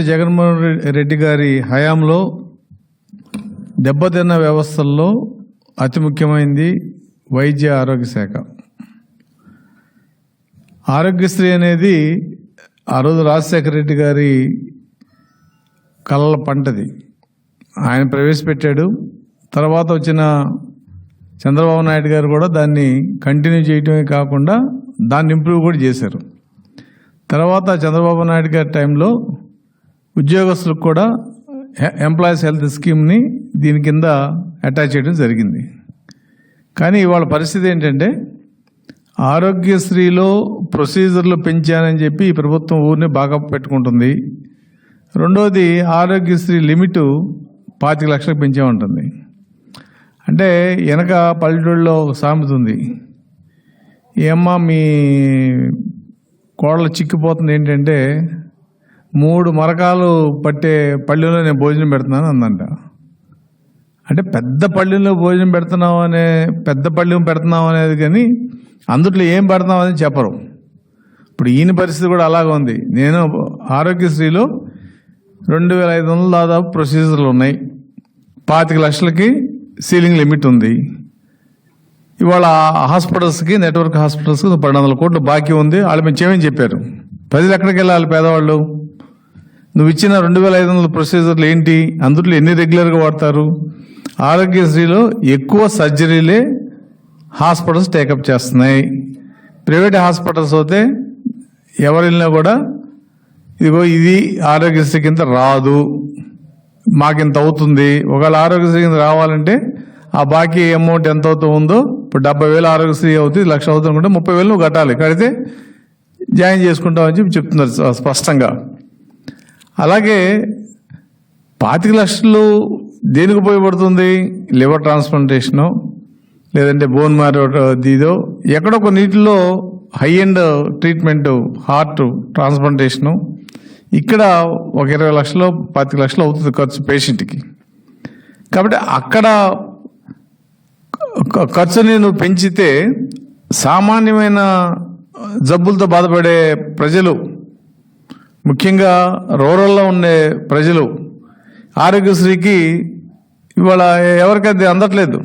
జగన్మోహన్ రెడ్డి గారి హయాంలో దెబ్బతిన్న వ్యవస్థల్లో అతి ముఖ్యమైనది వైద్య ఆరోగ్య శాఖ. ఆరోగ్యశ్రీ అనేది ఆ రోజు రాజశేఖర రెడ్డి గారి కళ్ళ పంటది. ఆయన ప్రవేశపెట్టాడు. తర్వాత వచ్చిన చంద్రబాబు నాయుడు గారు కూడా దాన్ని కంటిన్యూ చేయటమే కాకుండా దాన్ని ఇంప్రూవ్ కూడా చేశారు. తర్వాత చంద్రబాబు నాయుడు గారి టైంలో ఉద్యోగస్తులకు కూడా ఎంప్లాయీస్ హెల్త్ స్కీమ్ని దీని కింద అటాచ్ చేయడం జరిగింది. కానీ ఇవాళ పరిస్థితి ఏంటంటే ఆరోగ్యశ్రీలో ప్రొసీజర్లు పెంచానని చెప్పి ఈ ప్రభుత్వం ఊరిని బాగా పెట్టుకుంటుంది. రెండోది ఆరోగ్యశ్రీ లిమిటు 25 లక్షలకు పెంచామంటుంది. అంటే వెనక పల్లెటూళ్ళలో ఒక సామెత ఉంది, ఏమ్మా మీ కోడలు చిక్కిపోతుంది ఏంటంటే 3 మరకాలు పట్టే పళ్ళెంలో నేను భోజనం పెడుతున్నాను అందంట. అంటే పెద్ద పళ్ళెంలో భోజనం పెడుతున్నాం అనేది కానీ అందుట్లో ఏం పెడుతున్నాం అని చెప్పరు. ఇప్పుడు ఈయన పరిస్థితి కూడా అలాగే ఉంది. నేను ఆరోగ్యశ్రీలో 2500 దాదాపు ప్రొసీజర్లు ఉన్నాయి. 25 లక్షలకి సీలింగ్ లిమిట్ ఉంది. ఇవాళ హాస్పిటల్స్కి, నెట్వర్క్ హాస్పిటల్స్కి 1200 కోట్లు బాకీ ఉంది. వాళ్ళు మేము చేయమని చెప్పారు. ప్రజలు ఎక్కడికి వెళ్ళాలి? పేదవాళ్ళు. నువ్వు ఇచ్చిన 2500 ప్రొసీజర్లు ఏంటి? అందులో ఎన్ని రెగ్యులర్గా వాడతారు? ఆరోగ్యశ్రీలో ఎక్కువ సర్జరీలే హాస్పిటల్స్ టేకప్ చేస్తున్నాయి. ప్రైవేట్ హాస్పిటల్స్ అయితే ఎవరు వెళ్ళినా కూడా ఇదిగో ఇది ఆరోగ్యశ్రీ కింద రాదు, మాకింత అవుతుంది. ఒకవేళ ఆరోగ్యశ్రీ కింద రావాలంటే ఆ బాకీ అమౌంట్ ఎంత అవుతుందో, ఇప్పుడు 70,000 ఆరోగ్యశ్రీ అవుతుంది, 1,00,000 అవుతుంది అనుకుంటే 30,000 నువ్వు కట్టాలి. కడితే జాయిన్ చేసుకుంటామని చెప్పి చెప్తున్నారు స్పష్టంగా. అలాగే 25 లక్షలు దేనికి ఉపయోగపడుతుంది? లివర్ ట్రాన్స్ప్లాంటేషను, లేదంటే బోన్ మ్యారో దీదో, ఎక్కడో కొన్నిటిలో high end treatment, heart transplantation, ఇక్కడ ఒక 20 లక్షలు 25 లక్షలు అవుతుంది ఖర్చు పేషెంట్కి. కాబట్టి అక్కడ ఖర్చుని నువ్వు పెంచితే సామాన్యమైన జబ్బులతో బాధపడే ప్రజలు, ముఖ్యంగా రూరల్లో ఉండే ప్రజలు ఆరోగ్యశ్రీకి ఇవాళ ఎవరికైతే అందట్లేదు.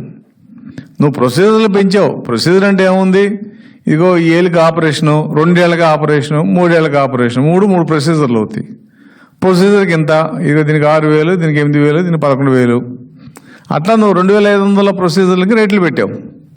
నువ్వు ప్రొసీజర్లు పెంచావు. ప్రొసీజర్ అంటే ఏముంది? ఇదిగో ఏళ్ళకి ఆపరేషను, 2 ఏళ్ళకి ఆపరేషను, 3 ఏళ్ళకి ఆపరేషను, 3 ప్రొసీజర్లు అవుతాయి. ప్రొసీజర్కి ఎంత? ఇదిగో దీనికి 6,000, దీనికి 8,000, దీనికి 11,000. అట్లా నువ్వు 2,500 ప్రొసీజర్లకి రేట్లు పెట్టావు.